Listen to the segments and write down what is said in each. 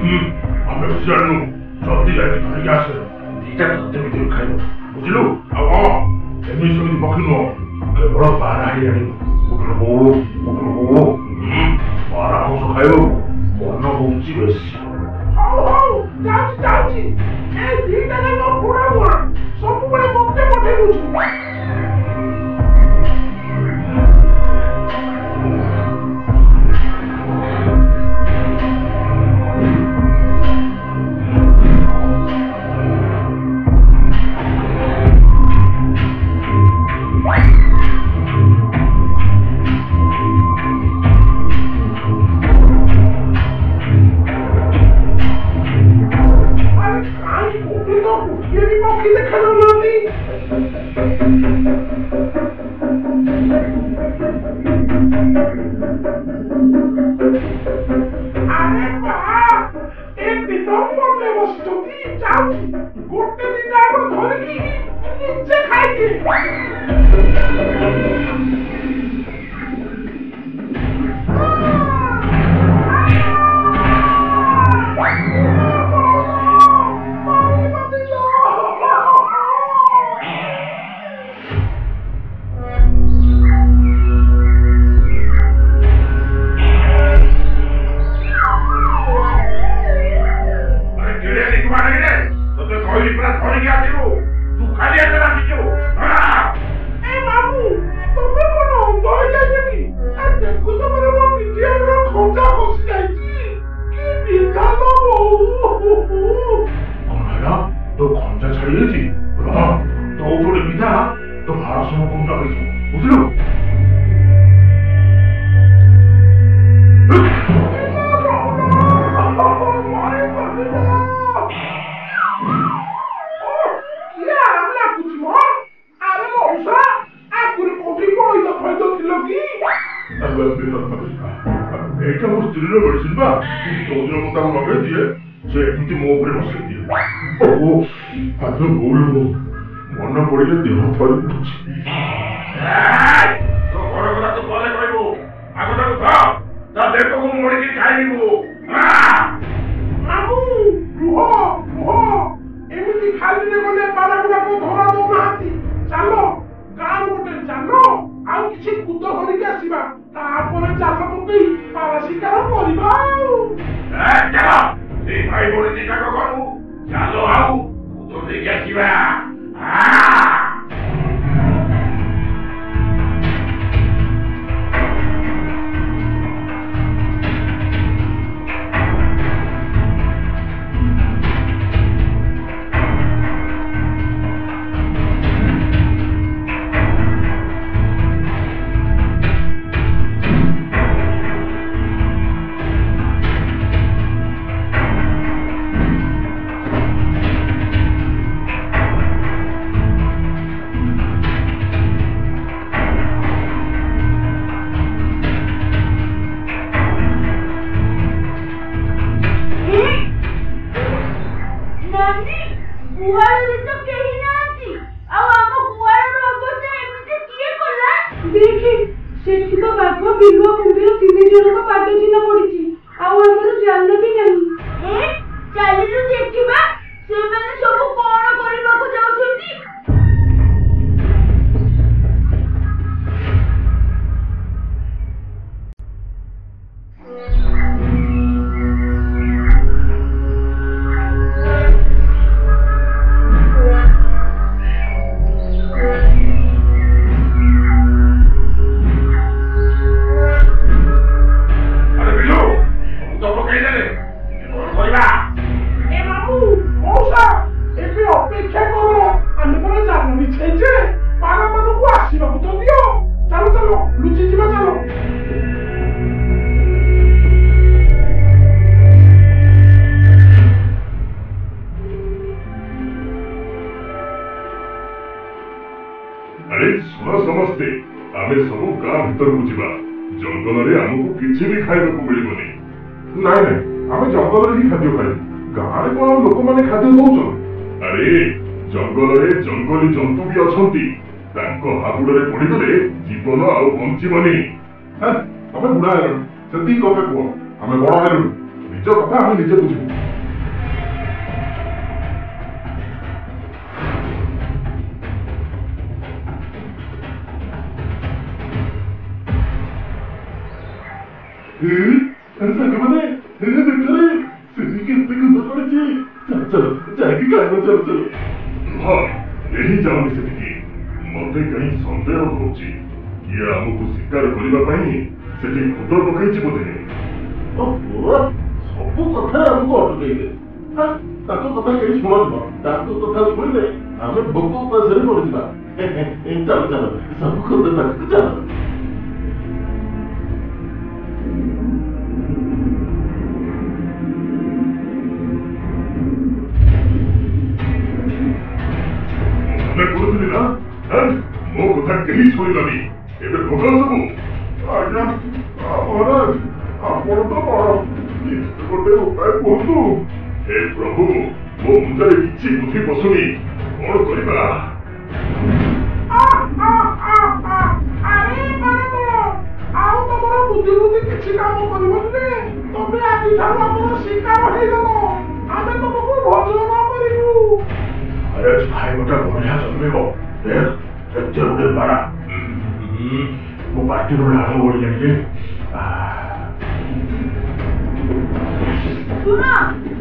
ଆମେ କିଛି ଜାଣିନୁ। ଜଲ୍ଦି ଯାଇକି ଧରିକି ଆସେ। ଦିଟା ତତେ ଭିତରୁ ଖାଇବ, ବୁଝିଲୁ? ଆଉ ହଁ, ଏମିତି ସେମିତି ପକ୍ଷୀ ନୁହଁ, କେବଳ ପାରା ହିଁ ଆଣିବୁ। ପାରା ମାଂସ ଖାଇବାକୁ ମନ ହଉଛି ବେଶୀ। ହଉ ହଉ, ଯାଉଛି ଯାଉଛି। ଏ ଦିଟା ଯାକ ବୁଣା ବୁଣା ସବୁବେଳେ ମତେ ପଠେଇ ଦଉଛି। ଗୋଟେ ଦିଟା ଧରିକି ନିଜେ ଖାଇଦିଏ। এইটা ମୋ ସ୍ତ୍ରୀର ମେଡିସିନ ବା। ଯୋଉଦିନ ମୁଁ ତାକୁ ଲଗେଇ ଦିଏ ସେ ଏମିତି ମୋ ଉପରେ ବସେଇ ଦିଏ। ଓହୋ, ଆଜି ଭୁଲ ମନେ ପଡିଲେ ଦେହ ଥରି ଉଠୁଛି। ତୋ ଘର କଥା ତୁ ପରେ କହିବୁ, ଆଗ ତାକୁ ଧର, ତା ଦେହକୁ ମୁଁ ମୋଡ଼ିକି ଖାଇବୁ। ମାମୁଁ ରୁହ ରୁହ, ଏମିତି ଖାଲିରେ ଗଲେ ପାରା ଗୁଡାକ ଧରା ଦଉନାହାନ୍ତି। ଚାଲ ଗାଁରୁ ଗୋଟେ ଚାଲ ଆଉ କିଛି କୁଦ ଧରିକି ଆସିବା, ତାପରେ ଚାଲ ପକେଇ ପାରା ଶିକାର କରିବା। ଚାଲ ସେଇ ଭାଇ ଭଉଣୀ ଦିଟାକ ଘରୁ ଚାଲ ଆଉ କୁଦ ଦେଇକି ଆସିବା। ବିଲୁଆ କୁମ୍ଭୀର ତିନି ଜଣଙ୍କ ପାଦ ଚିହ୍ନ ପଡିଛି, ଆଉ ଆମର ଜାଲ ବି ନାହିଁ। ଚାଲିଲୁ ଦେଖିବା ସେମାନେ ସବୁ କଣ କରିବାକୁ ଯାଉଛନ୍ତି। अरे सुनो समस्ते, आमे सबु गाँ भितरकू जिबा। जंगल रे हमकु किछि भी खाइबाकू मिलिबनी। नाइ नाइ, आमे जंगल रे ही खाद्य खाइबू। गाँ रे कोन लोक माने खाद्य दउछन? अरे जंगल रे जंगली जंतु भी अछंती। तांको हाबुडरे पडिगले जीवन आउ बंचिबनी। तमे बुढा हेलु, सेति कपे को आमे बड़ हेलु। निज ନିଜ କଥା ଆମେ ନିଜେ ବୁଝିବୁ। ସାଙ୍ଗମାନେ ଦେଖରେ ସେଠି କେତେ କୁଦ ପଡ଼ିଛି। ଚାଲ ଯାଇକି ଖାଇବା। ଚାଲ ହଁ ଏହି ଯାଉନି ସେଠିକି। ମତେ କାହିଁ ସନ୍ଦେହ ହଉଛି ଇଏ ଆମକୁ ଶିକାର କରିବା ପାଇଁ ସେଠି କୁଦ ପକାଇଛି ବୋଧେ। ସବୁ କଥାରେ ଆମକୁ ଅଟକେଇଲେ। ତାଙ୍କ କଥା କେହି ଶୁଣନ୍ତିନ। ତାଙ୍କ କଥା ଶୁଣିଲେ ଆମେ ଭୋକ ଉପାସରେ ମରିଯିବା। ଚାଲ ସବୁ ଖୋଦ ପାଖକୁ ଚାଲ। ମନେ କରୁଥିଲି ନା ମୋ କଥା କେହି ଶୁଣିଲାନି। ଏବେ ଭୋଗ ସବୁ। ଆଜ୍ଞା ମହାରାଜ ଆପଣ ତ ବଡ଼, କିଛି ଗୋଟେ ଉପାୟ କୁହନ୍ତୁ। ହେ ପ୍ରଭୁ, ମୋ ମୁଣ୍ଡରେ କିଛି ବୁଦ୍ଧି ପଶୁନି। କଣ କରିବା? ଆଉ ତମର ବୁଦ୍ଧି କିଛି କାମ କରିବନି ରେ। ତମେ ଆଜିଠାରୁ ଆମର ଶିକାର ହେଇଗଲ। ଆମେ ତମକୁ ଭୋଜନ କରିବୁ। ଆରେ ଖାଇବାଟା ବଢିଆ ଜନ୍ମିବ। କେତେ ଗୁଡେ ପାରା। ମୋ ପାଟିରୁ ଲାଳ ବଢିଲାଣି ଯେ। ଶୁଣ,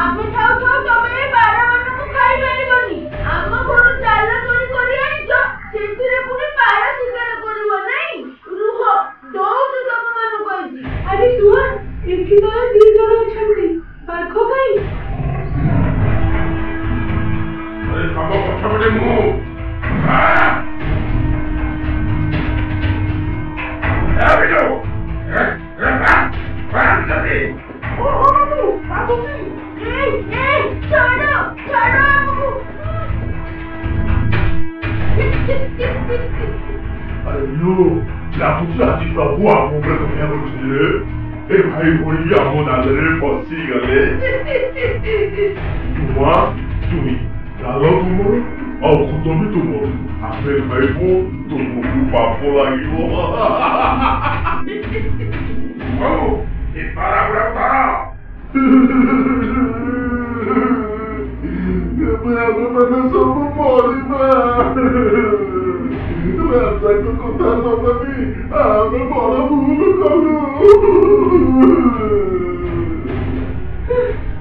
ଆମେ ଥାଉ ତମେ ଏ ପାରାମାନଙ୍କୁ ଖାଇପାରିବନି। ଆମ ଘରୁ ଜାଲ ଚୋରି କରି ଆଣିଛ, ସେଥିରେ ପୁଣି ପାରା ଶିକାର କରିବ ନାଇଁ? ରୁହ, ଦଉଛୁ ତମମାନଙ୍କୁ ଆଜି। ଆରେ ଶୁଣ, ଏଠି ତ 2 ଜଣ ଅଛନ୍ତି। ବାଘ କାଇଁ? ତମ ପଛପଟେ ମୁଁ। ଲାଗୁଛି ଆଜି ସବୁ ଆମ ଉପରେ ଦୟା କରୁଥିଲେ। ଏ ଭାଇ ଭଉଣୀ ଆମ ନାଲରେ ପଶିଗଲେ। ତୁମା ତୁମି ଜାଲ ତୁମର ଆଉ ଖୁଦ ବି ତୁମର। ଆମେ ଖାଇବୁ, ତୁମକୁ ପାପ ଲାଗିବ। ହଉ ଏ ପାରା ଗୁଡାକ ଧର। ଏବେ ଆମେମାନେ ସବୁ ମରିବା। ରାଜାଙ୍କ କଥା ନ ମାନି ଆମେ ବଡ ଭୁଲ କଲୁ।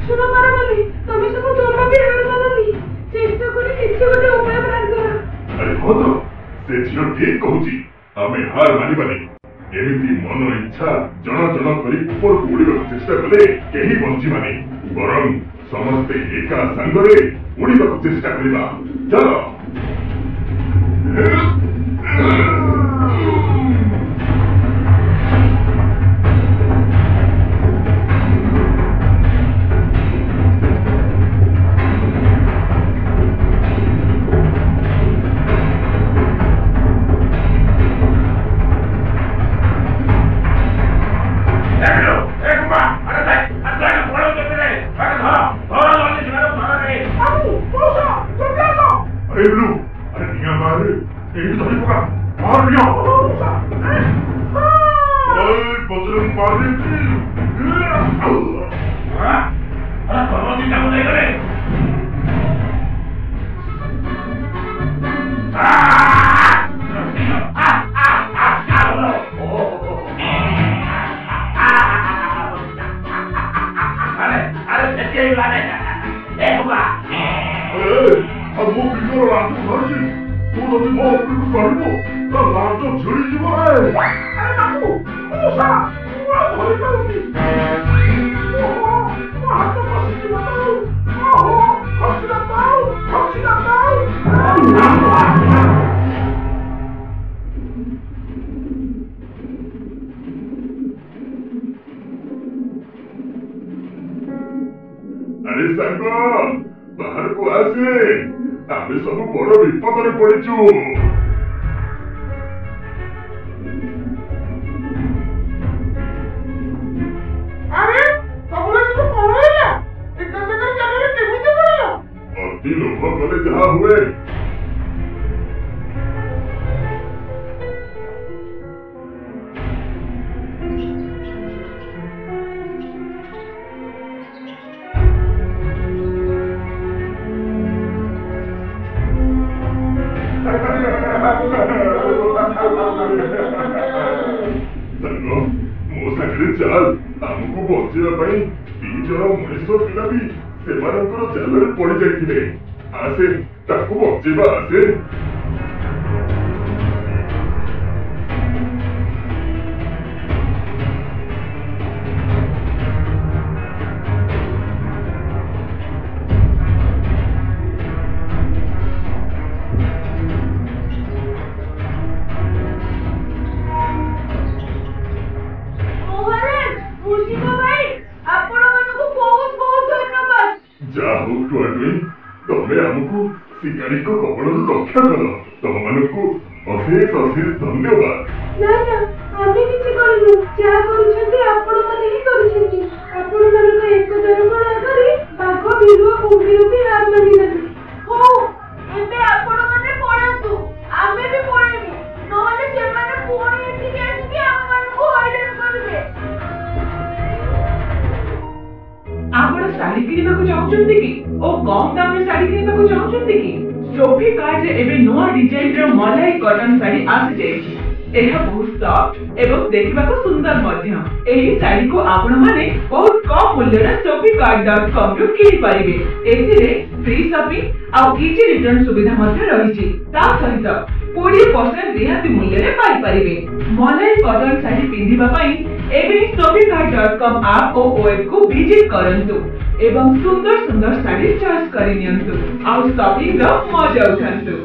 ଶୁଣ ପାରାମାନେ, ତମେ ସବୁ ଜମା ବି ହାର ମାନନି। ଚେଷ୍ଟା କରି କିଛି ଗୋଟେ ଉପାୟ ବାହାର କର। ଆରେ ହଁ ତ, ସେ ଝିଅ ଠିକ କହୁଛି। ଆମେ ହାର ମାନିବାନି। ଏମିତି ମନ ଇଚ୍ଛା ଜଣ କରି ଉପରକୁ ଉଡ଼ିବାକୁ ଚେଷ୍ଟା କଲେ କେହି ବଞ୍ଚିବାନି। ବରଂ ସମସ୍ତେ ଏକା ସାଙ୍ଗରେ ଉଡ଼ିବାକୁ ଚେଷ୍ଟା କରିବା। ଚାଲ। ଆରେ ସାଙ୍ଗ, ବାହାରକୁ ଆସେ। ଆମେ ସବୁ ବଡ ବିପଦରେ ପଡିଛୁ। ଅତି ଲୋଭ କଲେ ଯାହା ହୁଏ। ଆମକୁ ବଞ୍ଚେଇବା ପାଇଁ 2 ଜଣ ମଣିଷ ପିଲା ବି ସେମାନଙ୍କର ଜାଲରେ ପଡି ଯାଇଥିଲେ। ଆସେ ତାକୁ ବଞ୍ଚେଇବା ଆସେ। ମହାରାଜ, ମୁସିମ ଭାଇ, ଆପଣମାନଙ୍କୁ ବହୁତ ବହୁତ ଧନ୍ୟବାଦ। ଯାହା ହଉ ଟୁଆଟୁଇ, ତମେ ଆମକୁ ଶିକାରୀଙ୍କ କବଳରୁ ରକ୍ଷା କଲ। ତମମାନଙ୍କୁ ଅଶେଷ ଅଶେଷ ଧନ୍ୟବାଦ। ନା ନା, ଆମେ କିଛି କରିନୁ। ଯାହା କରିଛନ୍ତି ଆପଣମାନେ ହିଁ କରିଛନ୍ତି। ଆପଣମାନଙ୍କ ଏକତାର ଆଗରେ ବାଘ, ବିଲୁଆ, କୁମ୍ଭୀର ବି ହାର ମାନିନାହାନ୍ତି। ହଉ, ଏବେ ଆପଣମାନେ ପଳାନ୍ତୁ। ଆମେ ବି ପଳେଇବୁ, ନହେଲେ ସେମାନେ ପୁଣି ଏଠିକି ଆସିକି ଆମମାନଙ୍କୁ ହଇରାଣ କରିବେ। ଆପଣ ଶାଢୀ କିଣିବାକୁ ଚାହୁଁଛନ୍ତି କି ଓ କମ ଦାମରେ ଶାଢୀ କିଣିବାକୁ ଚାହୁଁଛନ୍ତି କି? ସୋଫି କାର୍ଡରେ ଏବେ ନୂଆ ଡିଜାଇନର ମଲାଇ କଟନ ଶାଢୀ ଆସିଯାଇଛି। ଏହା ବହୁତ ସଫ୍ଟ ଏବଂ ଦେଖିବାକୁ ସୁନ୍ଦର ମଧ୍ୟ। ଏହି ଶାଢୀକୁ ଆପଣମାନେ ବହୁତ କମ ମୂଲ୍ୟରେ sophicard.com ରୁ କିଣିପାରିବେ। ଏଥିରେ ଫ୍ରି ସପିଂ ଆଉ ଇଜି ରିଟର୍ନ ସୁବିଧା ମଧ୍ୟ ରହିଛି। ତା ସହିତ 20% ରିହାତି ମୂଲ୍ୟରେ ପାଇପାରିବେ। ମଲାଇ କଟନ ଶାଢୀ ପିନ୍ଧିବା ପାଇଁ ଏବେ sophicard.com ଆପ୍ ଓ ୱେବକୁ ଭିଜିଟ୍ କରନ୍ତୁ ଏବଂ ସୁନ୍ଦର ସୁନ୍ଦର ଶାଢୀ ଚଏସ୍ କରି ନିଅନ୍ତୁ ଆଉ ସପିଂର ମଜା ଉଠାନ୍ତୁ।